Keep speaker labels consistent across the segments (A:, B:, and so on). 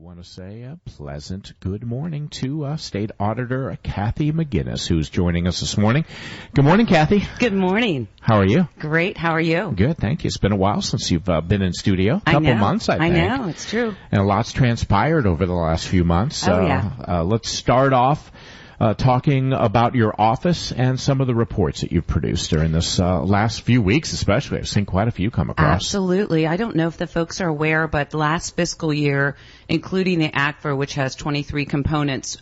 A: want to say a pleasant good morning to State Auditor Kathy McGuiness, who's joining us this morning. Good morning, Kathy.
B: Good morning.
A: How are you?
B: Great. How are you?
A: Good, thank you. It's been a while since you've been in studio. A couple months, I think.
B: I know, it's true.
A: And a lot's transpired over the last few months. Let's start off talking about your office and some of the reports that you've produced during this last few weeks, especially. I've seen quite a few come across.
B: Absolutely. I don't know if the folks are aware, but last fiscal year, including the ACFR, which has 23 components,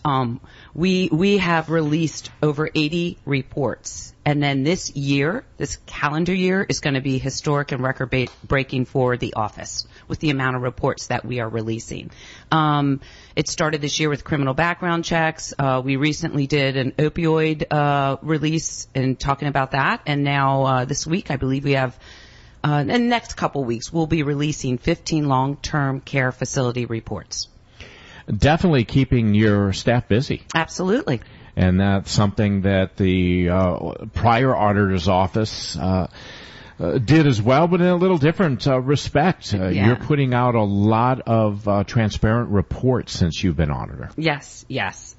B: we have released over 80 reports. And then this year, this calendar year, is going to be historic and record-breaking for the office with the amount of reports that we are releasing. It started this year with criminal background checks. We recently did an opioid release and talking about that. And now this week, I believe we have, in the next couple weeks, we'll be releasing 15 long-term care facility reports.
A: Definitely keeping your staff busy.
B: Absolutely.
A: And that's something that the prior auditor's office did as well, but in a little different respect. You're putting out a lot of transparent reports since you've been auditor.
B: Yes,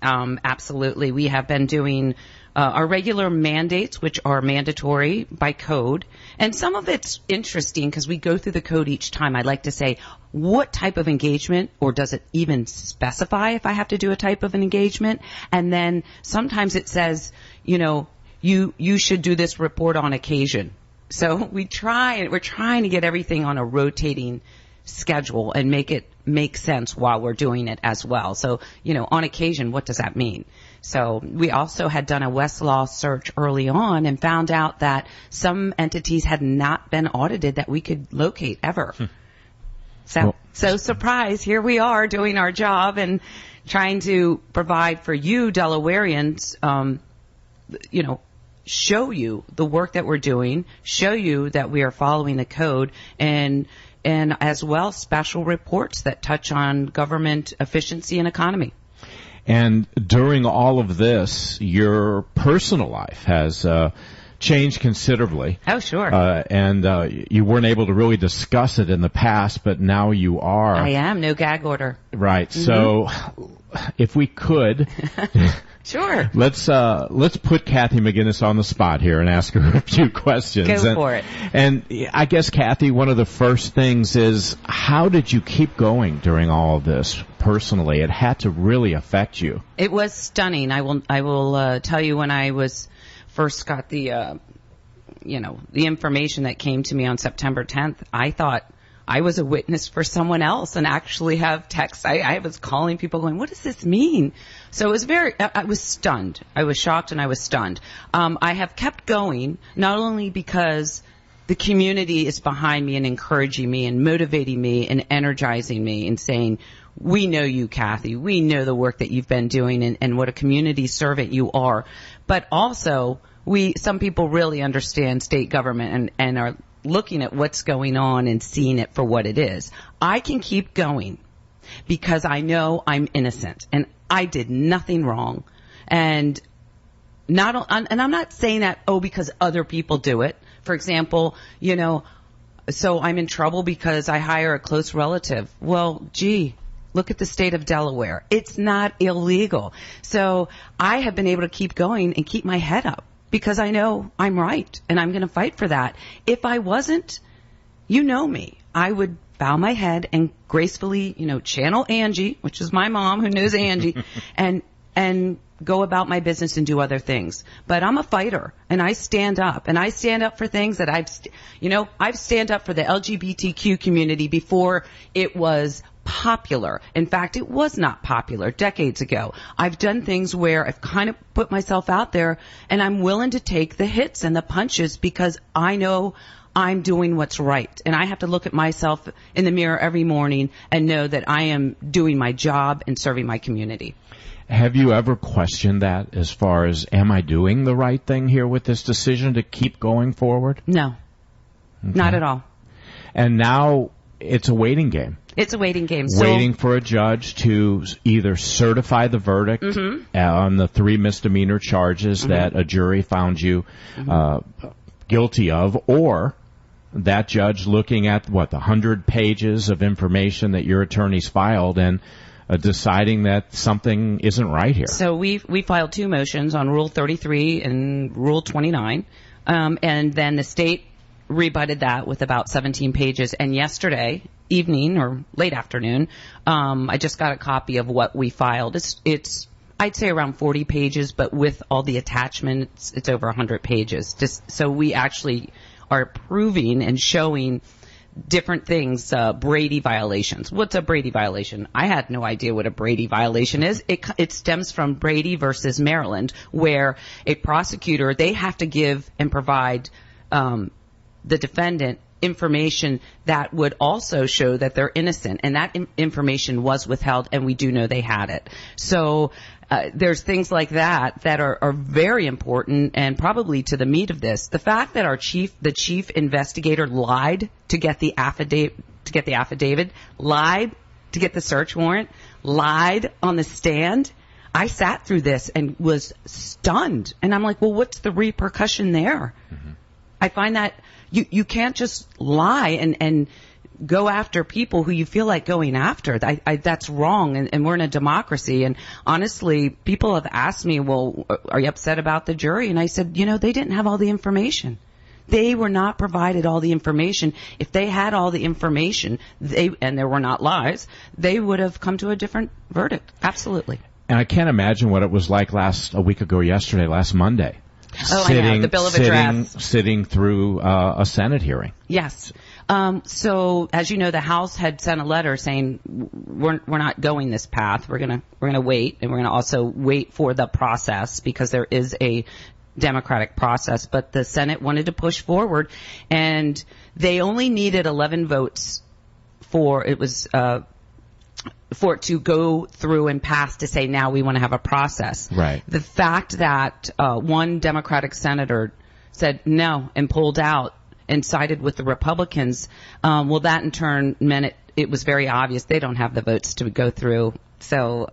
B: absolutely. We have been doing our regular mandates, which are mandatory by code. And some of it's interesting because we go through the code each time. I'd like to say, what type of engagement, or does it even specify if I have to do a type of an engagement? And then sometimes it says, you should do this report on occasion. So we're trying to get everything on a rotating schedule and make it make sense while we're doing it as well. So, on occasion, what does that mean? So we also had done a Westlaw search early on and found out that some entities had not been audited that we could locate ever. So surprise, here we are doing our job and trying to provide for you Delawareans, show you the work that we're doing, show you that we are following the code, and as well special reports that touch on government efficiency and economy.
A: And during all of this, your personal life has changed considerably.
B: Oh, sure.
A: And you weren't able to really discuss it in the past, but now you are.
B: I am. No gag order.
A: Right. Mm-hmm. So if we could...
B: Sure.
A: Let's put Kathy McGuiness on the spot here and ask her a few questions.
B: Go for it.
A: And I guess, Kathy, one of the first things is, how did you keep going during all of this personally? It had to really affect you.
B: It was stunning. I will tell you, when I first got the information that came to me on September 10th, I thought I was a witness for someone else and actually have texts. I was calling people going, what does this mean? So it was I was stunned. I was shocked and I was stunned. I have kept going, not only because the community is behind me and encouraging me and motivating me and energizing me and saying, we know you, Kathy. We know the work that you've been doing and what a community servant you are. But also, some people really understand state government and are looking at what's going on and seeing it for what it is. I can keep going because I know I'm innocent and I did nothing wrong. And I'm not saying that, because other people do it. For example, so I'm in trouble because I hire a close relative. Well, look at the state of Delaware. It's not illegal. So I have been able to keep going and keep my head up, because I know I'm right, and I'm going to fight for that. If I wasn't, me, I would bow my head and gracefully, channel Angie, which is my mom who knows Angie, and go about my business and do other things. But I'm a fighter, and I stand up, for things that I've stand up for the LGBTQ community before it was popular. In fact, it was not popular decades ago. I've done things where I've kind of put myself out there, and I'm willing to take the hits and the punches because I know I'm doing what's right. And I have to look at myself in the mirror every morning and know that I am doing my job and serving my community.
A: Have you ever questioned that as far as, am I doing the right thing here with this decision to keep going forward?
B: No, not at all.
A: And now it's a waiting game.
B: It's a waiting game.
A: Waiting for a judge to either certify the verdict on the 3 misdemeanor charges that a jury found you guilty of, or that judge looking at, the 100 pages of information that your attorneys filed and deciding that something isn't right here.
B: So we filed 2 motions on Rule 33 and Rule 29, and then the state rebutted that with about 17 pages. And yesterday evening or late afternoon, I just got a copy of what we filed. It's I'd say around 40 pages, but with all the attachments, it's over 100 pages. So we actually are proving and showing different things, Brady violations. What's a Brady violation? I had no idea what a Brady violation is. It stems from Brady versus Maryland, where a prosecutor, they have to give and provide the defendant information that would also show that they're innocent, and that information was withheld, and we do know they had it. So there's things like that are very important, and probably to the meat of this. The fact that the chief investigator lied to get the affidavit, lied to get the search warrant, lied on the stand. I sat through this and was stunned, and I'm like, well, what's the repercussion there? Mm-hmm. I find that you can't just lie and go after people who you feel like going after. That's wrong, and we're in a democracy. And honestly, people have asked me, well, are you upset about the jury? And I said, they didn't have all the information. They were not provided all the information. If they had all the information, and there were not lies, they would have come to a different verdict. Absolutely.
A: And I can't imagine what it was like last Monday.
B: I know, the Bill of Address.
A: Sitting through a Senate hearing.
B: Yes. So, as you know, the House had sent a letter saying we're not going this path. We're gonna wait, and we're gonna also wait for the process, because there is a democratic process. But the Senate wanted to push forward, and they only needed 11 votes for it to go through and pass to say, now we want to have a process.
A: Right.
B: The fact that one Democratic senator said no and pulled out and sided with the Republicans, that in turn meant it was very obvious they don't have the votes to go through, so,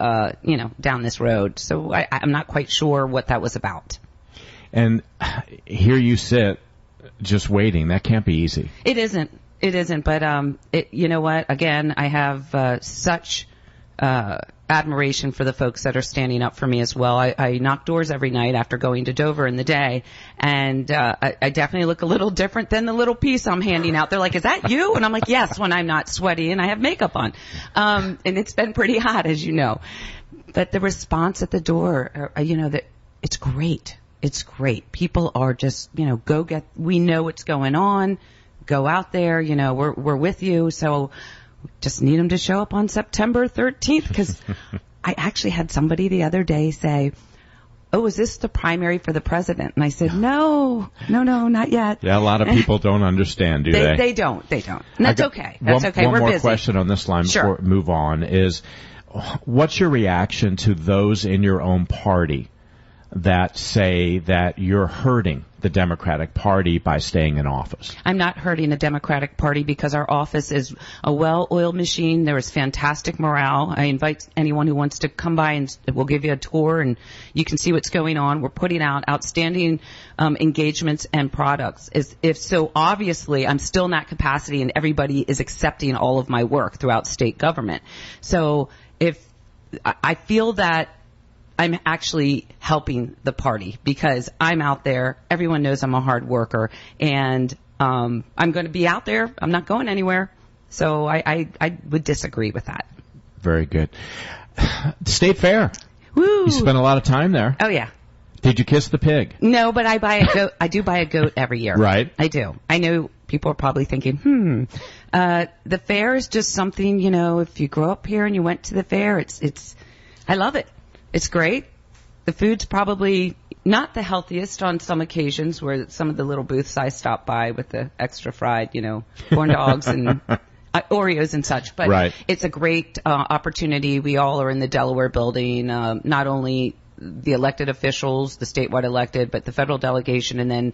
B: down this road. So I'm not quite sure what that was about.
A: And here you sit just waiting. That can't be easy.
B: It isn't, but you know what? Again, I have such admiration for the folks that are standing up for me as well. I knock doors every night after going to Dover in the day, and I definitely look a little different than the little piece I'm handing out. They're like, is that you? And I'm like, yes, when I'm not sweaty and I have makeup on. And it's been pretty hot, as you know. But the response at the door, that it's great. It's great. People are just, we know what's going on. Go out there, we're with you. So just need them to show up on September 13th, because I actually had somebody the other day say, oh, is this the primary for the president? And I said, no, not yet.
A: Yeah, a lot of people don't understand, do they?
B: They don't. And that's okay. That's okay.
A: One
B: We're
A: more
B: busy.
A: question on this line before we move on is, what's your reaction to those in your own party that say that you're hurting the Democratic Party by staying in office?
B: I'm not hurting the Democratic Party, because our office is a well-oiled machine. There is fantastic morale. I invite anyone who wants to come by, and we'll give you a tour, and you can see what's going on. We're putting out outstanding engagements and products. So obviously, I'm still in that capacity, and everybody is accepting all of my work throughout state government. So if I feel that I'm actually helping the party, because I'm out there. Everyone knows I'm a hard worker, and I'm going to be out there. I'm not going anywhere. So I would disagree with that.
A: Very good. State Fair.
B: Woo!
A: You spent a lot of time there.
B: Oh, yeah.
A: Did you kiss the pig?
B: No, but I buy a goat. I do buy a goat every year.
A: Right.
B: I do. I know people are probably thinking, the fair is just something, if you grow up here and you went to the fair, I love it. It's great. The food's probably not the healthiest on some occasions, where some of the little booths I stop by with the extra fried, corn dogs and Oreos and such. But It's a great opportunity. We all are in the Delaware building, not only the elected officials, the statewide elected, but the federal delegation, and then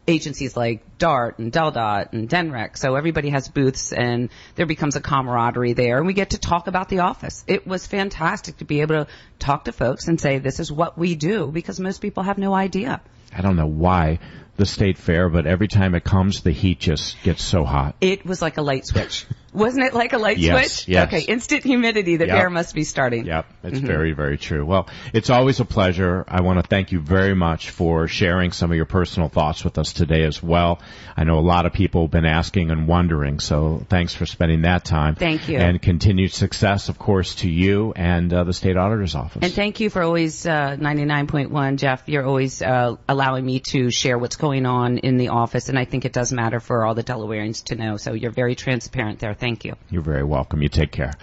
B: agencies like DART and DelDOT and DENREC. So everybody has booths, and there becomes a camaraderie there, and we get to talk about the office. It was fantastic to be able to talk to folks and say, this is what we do, because most people have no idea.
A: I don't know why, the state fair, but every time it comes, the heat just gets so hot.
B: It was like a light switch. Wasn't it like a light switch?
A: Yes.
B: Okay, instant humidity. The fair must be starting.
A: Yep, it's very, very true. Well, it's always a pleasure. I want to thank you very much for sharing some of your personal thoughts with us today as well. I know a lot of people have been asking and wondering, so thanks for spending that time.
B: Thank you.
A: And continued success, of course, to you and the State Auditor's Office.
B: And thank you for always, 99.1, Jeff. You're always allowing me to share what's going on in the office, and I think it does matter for all the Delawareans to know. So you're very transparent there. Thank you.
A: You're very welcome. You take care.